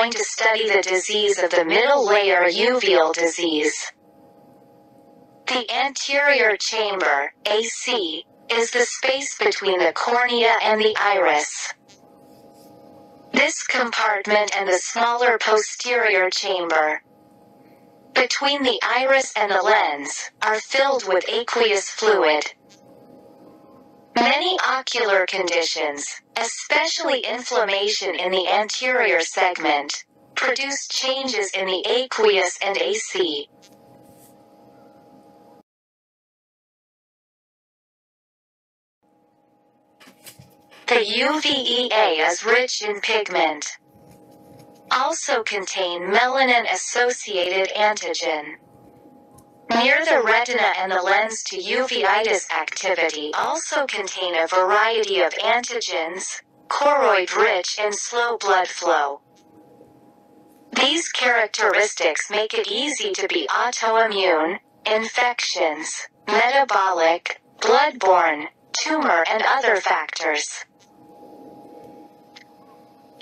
going to study the disease of the middle layer uveal disease. The anterior chamber, AC, is the space between the cornea and the iris. This compartment and the smaller posterior chamber, between the iris and the lens, are filled with aqueous fluid. Many ocular conditions, especially inflammation in the anterior segment, produce changes in the aqueous and AC. The uvea is rich in pigment. Also contain melanin-associated antigen. Near the retina and the lens to uveitis activity also contain a variety of antigens, choroid-rich and slow blood flow. These characteristics make it easy to be autoimmune, infections, metabolic, blood-borne, tumor and other factors.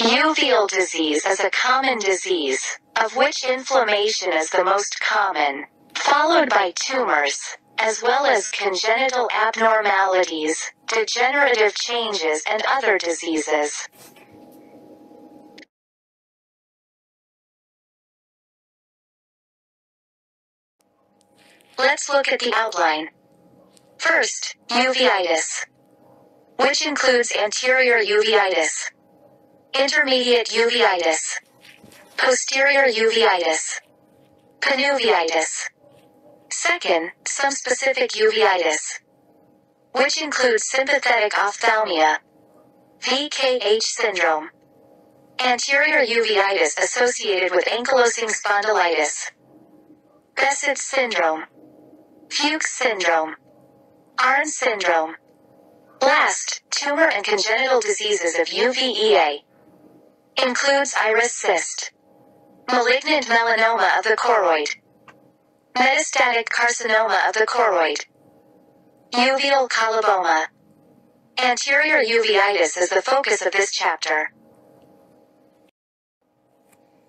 Uveal disease is a common disease, of which inflammation is the most common, followed by tumors, as well as congenital abnormalities, degenerative changes and other diseases. Let's look at the outline. First, uveitis, which includes anterior uveitis, intermediate uveitis, posterior uveitis, panuveitis. Second, some specific uveitis, which includes sympathetic ophthalmia, VKH syndrome, anterior uveitis associated with ankylosing spondylitis, Behçet's syndrome, Fuchs syndrome, Arn's syndrome. Last, tumor and congenital diseases of uvea. Includes iris cyst, malignant melanoma of the choroid, metastatic carcinoma of the choroid, uveal coloboma. Anterior uveitis is the focus of this chapter.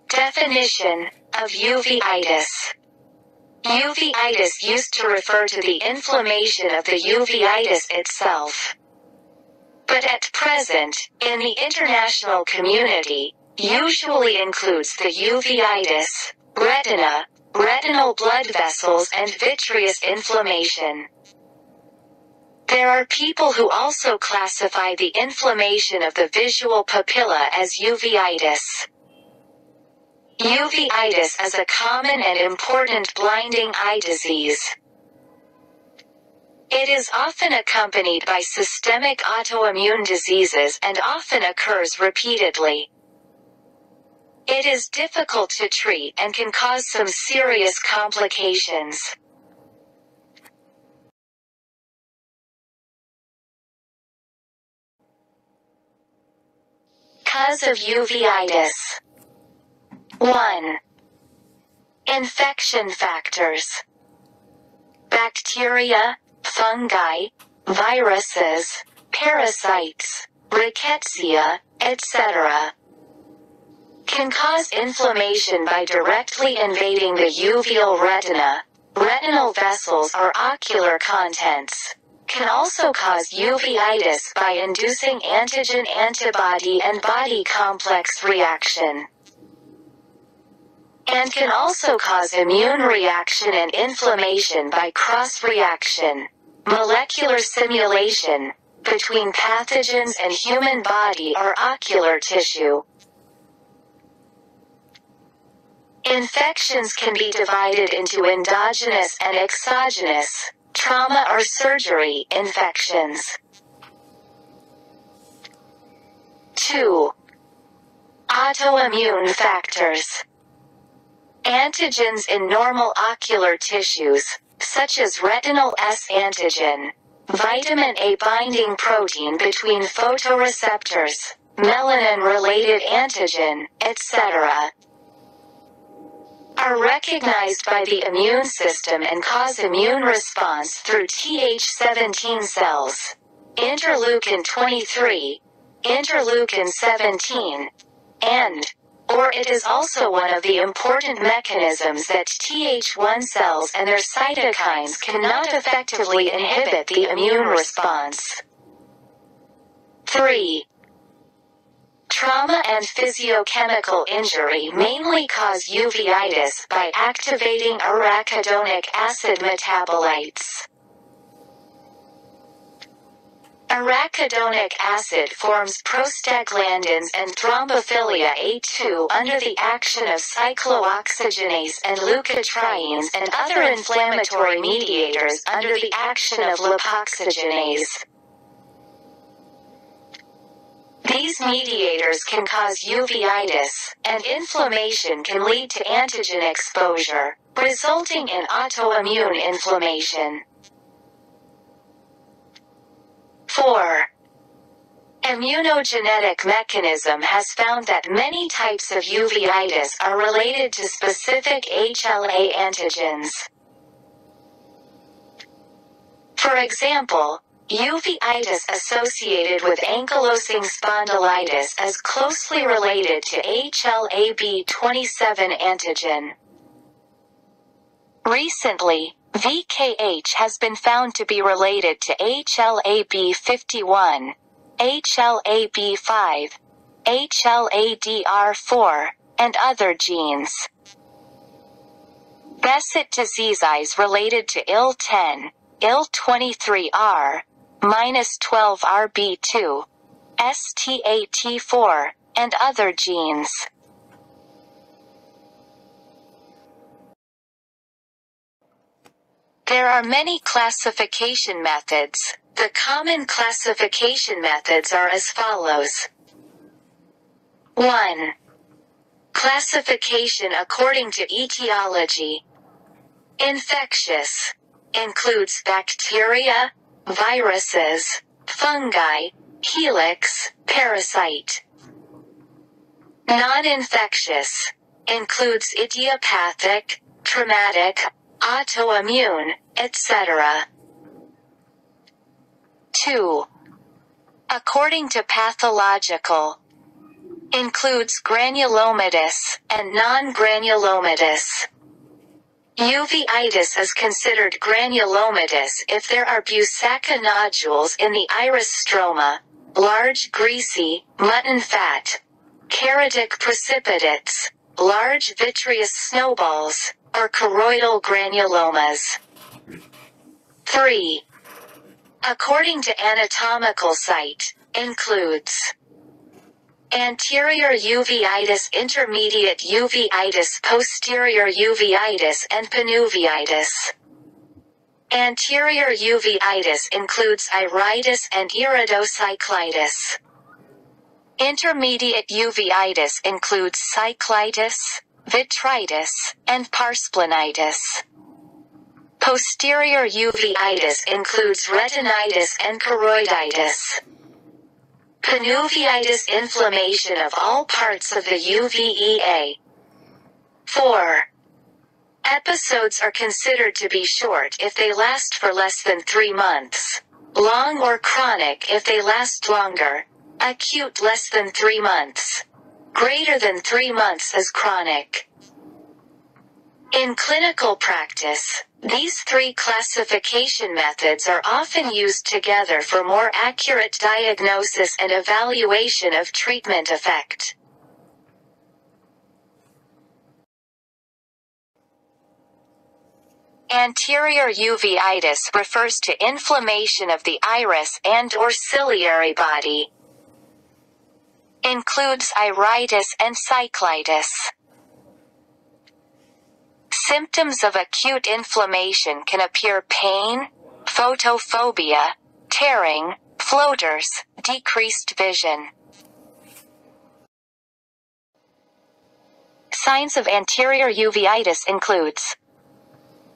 Definition of uveitis. Uveitis used to refer to the inflammation of the uveitis itself. But at present, in the international community, usually includes the uveitis, retina, retinal blood vessels and vitreous inflammation. There are people who also classify the inflammation of the visual papilla as uveitis. Uveitis is a common and important blinding eye disease. It is often accompanied by systemic autoimmune diseases and often occurs repeatedly. It is difficult to treat and can cause some serious complications. Cause of uveitis. 1. Infection factors. Bacteria, fungi, viruses, parasites, rickettsia, etc. Can cause inflammation by directly invading the uveal retina, retinal vessels or ocular contents. Can also cause uveitis by inducing antigen-antibody and body complex reaction. And can also cause immune reaction and inflammation by cross-reaction, molecular simulation, between pathogens and human body or ocular tissue. Infections can be divided into endogenous and exogenous, trauma or surgery infections. 2. Autoimmune factors. Antigens in normal ocular tissues, such as retinal S antigen, vitamin A binding protein between photoreceptors, melanin-related antigen, etc., are recognized by the immune system and cause immune response through Th17 cells, interleukin-23, interleukin-17, and or it is also one of the important mechanisms that Th1 cells and their cytokines cannot effectively inhibit the immune response. 3. Trauma and physiochemical injury mainly cause uveitis by activating arachidonic acid metabolites. Arachidonic acid forms prostaglandins and thrombophilia A2 under the action of cyclooxygenase and leukotrienes and other inflammatory mediators under the action of lipoxygenase. These mediators can cause uveitis, and inflammation can lead to antigen exposure, resulting in autoimmune inflammation. 4. Immunogenetic mechanism has found that many types of uveitis are related to specific HLA antigens. For example, uveitis associated with ankylosing spondylitis is closely related to HLA-B27 antigen. Recently, VKH has been found to be related to HLA-B51, HLA-B5, HLA-DR4, and other genes. Besset disease is related to IL-10, IL-23R, -12RB2, STAT4, and other genes. There are many classification methods. The common classification methods are as follows. 1. Classification according to etiology. Infectious. Includes bacteria, viruses, fungi, helix, parasite. Non-infectious. Includes idiopathic, traumatic, autoimmune, etc. 2. According to pathological. Includes granulomatous and non-granulomatous. Uveitis is considered granulomatous if there are Busacca nodules in the iris stroma, large greasy, mutton fat, keratic precipitates, large vitreous snowballs, or choroidal granulomas. 3. According to anatomical site, includes anterior uveitis, intermediate uveitis, posterior uveitis, and panuveitis. Anterior uveitis includes iritis and iridocyclitis. Intermediate uveitis includes cyclitis, vitritis, and parsplenitis. Posterior uveitis includes retinitis and choroiditis. Panuveitis, inflammation of all parts of the uvea. 4. Episodes are considered to be short if they last for less than 3 months. Long or chronic if they last longer. Acute less than 3 months. Greater than 3 months is chronic. In clinical practice, these 3 classification methods are often used together for more accurate diagnosis and evaluation of treatment effect. Anterior uveitis refers to inflammation of the iris and/or ciliary body. Includes iritis and cyclitis. Symptoms of acute inflammation can appear pain, photophobia, tearing, floaters, decreased vision. Signs of anterior uveitis includes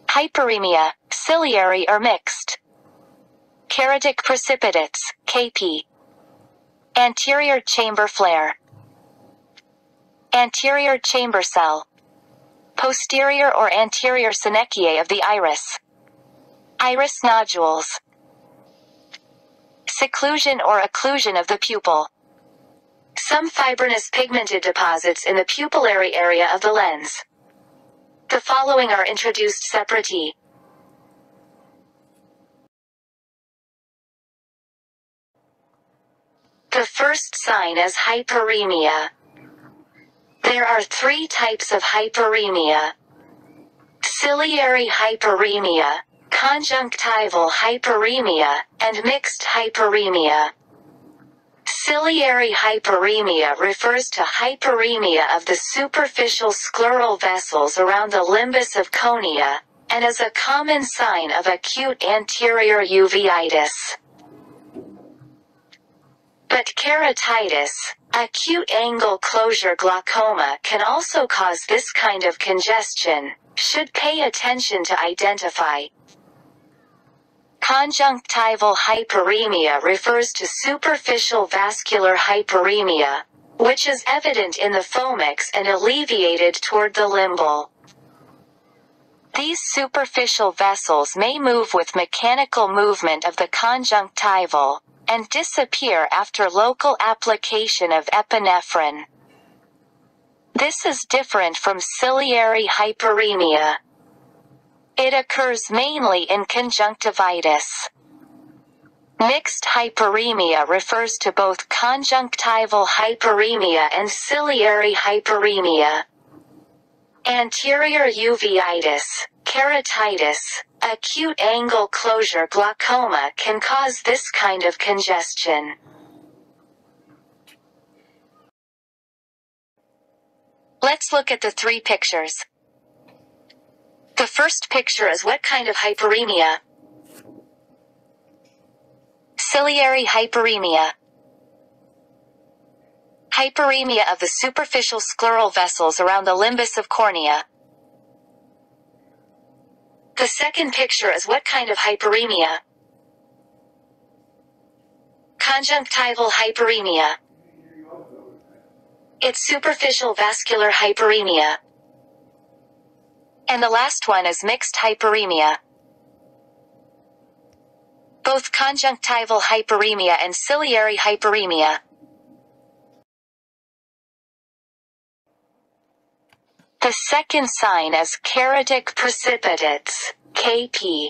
hyperemia, ciliary or mixed, keratic precipitates, KP, anterior chamber flare, anterior chamber cell, posterior or anterior synechia of the iris, iris nodules, seclusion or occlusion of the pupil, Some fibrinous pigmented deposits in the pupillary area of the lens. The following are introduced separately. The first sign is hyperemia. There are 3 types of hyperemia: ciliary hyperemia, conjunctival hyperemia, and mixed hyperemia. Ciliary hyperemia refers to hyperemia of the superficial scleral vessels around the limbus of cornea, and is a common sign of acute anterior uveitis. But keratitis, acute angle closure glaucoma, can also cause this kind of congestion. Should pay attention to identify. Conjunctival hyperemia refers to superficial vascular hyperemia, which is evident in the fornix and alleviated toward the limbal. These superficial vessels may move with mechanical movement of the conjunctival, and disappear after local application of epinephrine. This is different from ciliary hyperemia. It occurs mainly in conjunctivitis. Mixed hyperemia refers to both conjunctival hyperemia and ciliary hyperemia. Anterior uveitis, keratitis, acute angle closure glaucoma can cause this kind of congestion. Let's look at the 3 pictures. The first picture is what kind of hyperemia? Ciliary hyperemia. Hyperemia of the superficial scleral vessels around the limbus of cornea. The second picture is what kind of hyperemia? Conjunctival hyperemia. It's superficial vascular hyperemia. And the last one is mixed hyperemia. Both conjunctival hyperemia and ciliary hyperemia. The second sign is keratic precipitates, KP.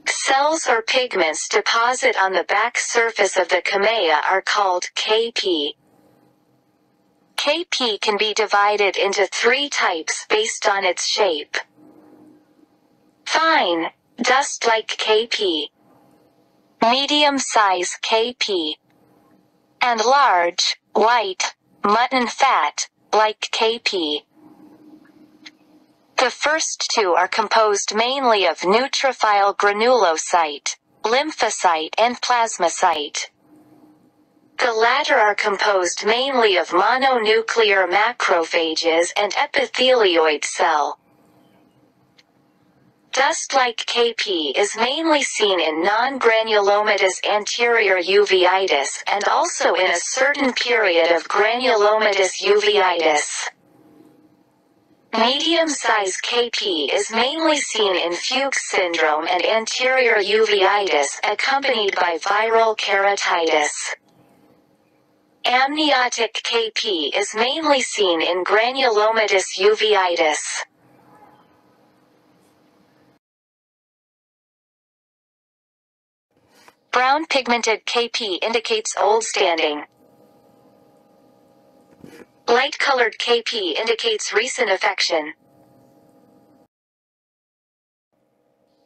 Cells or pigments deposit on the back surface of the cornea are called KP. KP can be divided into 3 types based on its shape. Fine, dust-like KP. Medium-size KP. And large, white, mutton fat-like KP. The first 2 are composed mainly of neutrophil granulocyte, lymphocyte and plasmacyte. The latter are composed mainly of mononuclear macrophages and epithelioid cell. Dust-like KP is mainly seen in non-granulomatous anterior uveitis and also in a certain period of granulomatous uveitis. Medium-size KP is mainly seen in Fuchs syndrome and anterior uveitis accompanied by viral keratitis. Amniotic KP is mainly seen in granulomatous uveitis. Brown pigmented KP indicates old standing. Light-colored KP indicates recent affection.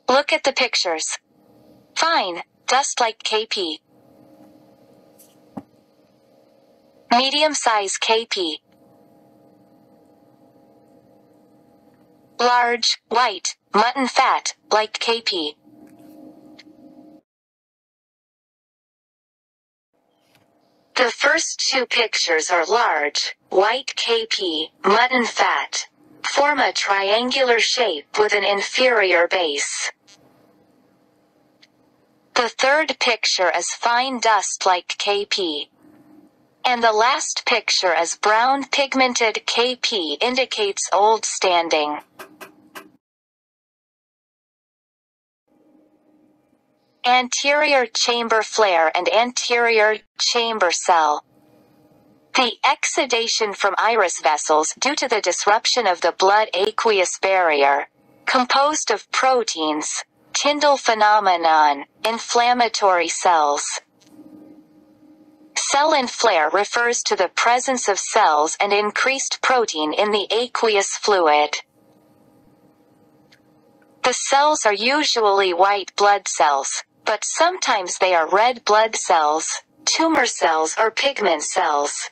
Look at the pictures. Fine, dust-like KP. Medium-size KP. Large, white, mutton fat, like KP. The first 2 pictures are large, white KP, mutton fat, form a triangular shape with an inferior base. The third picture is fine dust like KP. And the last picture is brown pigmented KP indicates old standing. Anterior chamber flare and anterior chamber cell. The exudation from iris vessels due to the disruption of the blood-aqueous barrier, composed of proteins, Tyndall phenomenon, inflammatory cells. Cell and flare refers to the presence of cells and increased protein in the aqueous fluid. The cells are usually white blood cells, but sometimes they are red blood cells, tumor cells or pigment cells.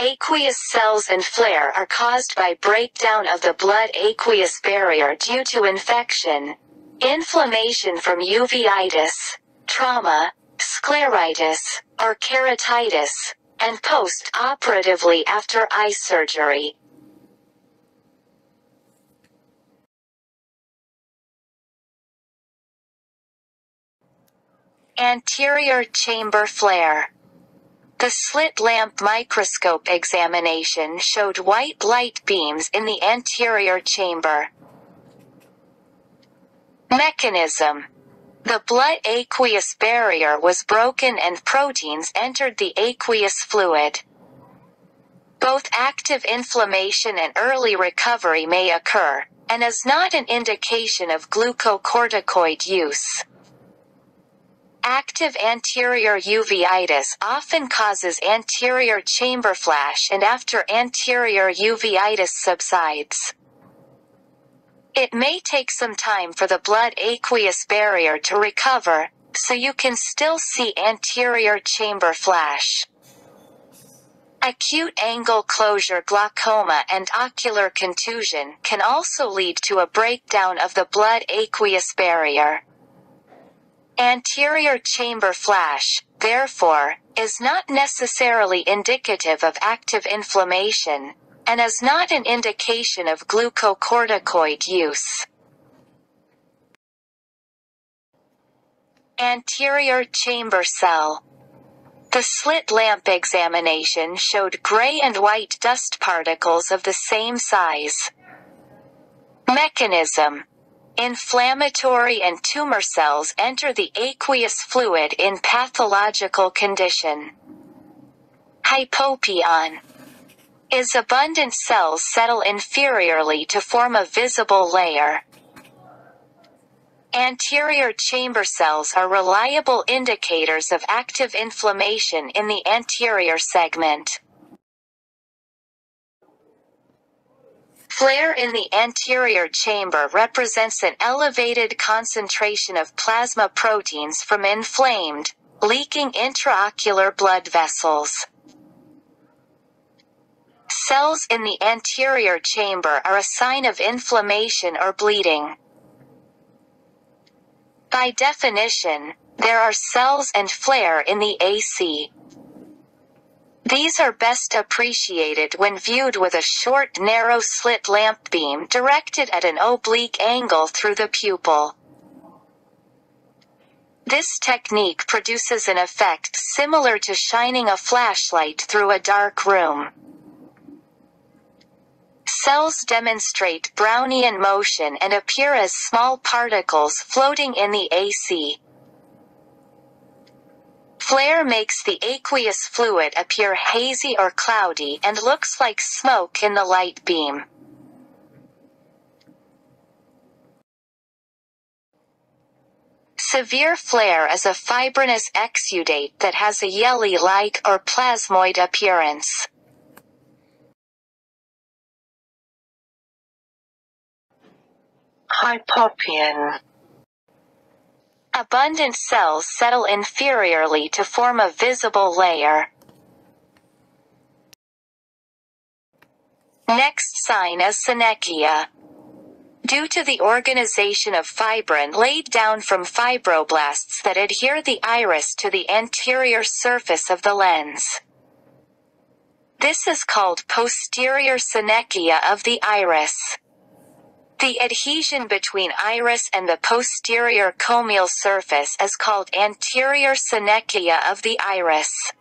Aqueous cells and flare are caused by breakdown of the blood-aqueous barrier due to infection, inflammation from uveitis, trauma, scleritis, or keratitis, and post-operatively after eye surgery. Anterior chamber flare. The slit lamp microscope examination showed white light beams in the anterior chamber. Mechanism. The blood-aqueous barrier was broken and proteins entered the aqueous fluid. Both active inflammation and early recovery may occur, and is not an indication of glucocorticoid use. Active anterior uveitis often causes anterior chamber flash and after anterior uveitis subsides. It may take some time for the blood-aqueous barrier to recover, so you can still see anterior chamber flash. Acute angle closure glaucoma and ocular contusion can also lead to a breakdown of the blood-aqueous barrier. Anterior chamber flash, therefore, is not necessarily indicative of active inflammation, and is not an indication of glucocorticoid use. Anterior chamber cell. The slit lamp examination showed gray and white dust particles of the same size. Mechanism. Inflammatory and tumor cells enter the aqueous fluid in pathological condition. Hypopion. Is abundant cells settle inferiorly to form a visible layer. Anterior chamber cells are reliable indicators of active inflammation in the anterior segment. Flare in the anterior chamber represents an elevated concentration of plasma proteins from inflamed, leaking intraocular blood vessels. Cells in the anterior chamber are a sign of inflammation or bleeding. By definition, there are cells and flare in the AC. These are best appreciated when viewed with a short narrow slit lamp beam directed at an oblique angle through the pupil. This technique produces an effect similar to shining a flashlight through a dark room. Cells demonstrate Brownian motion and appear as small particles floating in the AC. Flare makes the aqueous fluid appear hazy or cloudy and looks like smoke in the light beam. Severe flare is a fibrinous exudate that has a jelly-like or plasmoid appearance. Hypopion. Abundant cells settle inferiorly to form a visible layer. Next sign is synechia. Due to the organization of fibrin laid down from fibroblasts that adhere the iris to the anterior surface of the lens. This is called posterior synechia of the iris. The adhesion between iris and the posterior comeal surface is called anterior synechia of the iris.